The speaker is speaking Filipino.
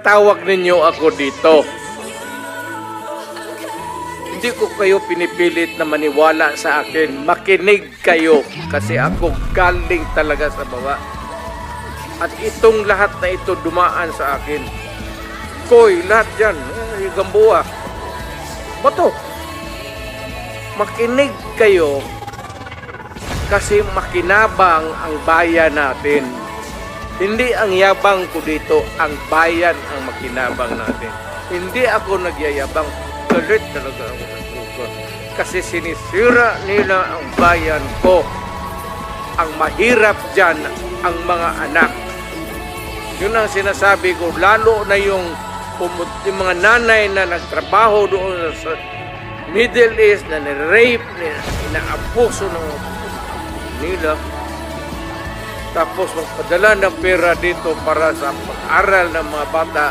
pinatawag ninyo ako dito. Hindi ko kayo pinipilit na maniwala sa akin. Makinig kayo kasi ako galing talaga sa baba. At itong lahat na ito dumaan sa akin. Koy, lahat yan. Gamboa. Bato. Makinig kayo kasi makinabang ang bayan natin. Hindi ang yabang ko dito, ang bayan ang makinabang natin. Hindi ako nagyayabang. Galit talaga ako ng trupa. Kasi sinisira nila ang bayan ko. Ang mahirap dyan, ang mga anak. Yun ang sinasabi ko, lalo na yung mga nanay na nagtrabaho doon sa Middle East, na nirape, inaabuso ng nila. Tapos magpadala ng pera dito para sa pag-aral ng mga bata.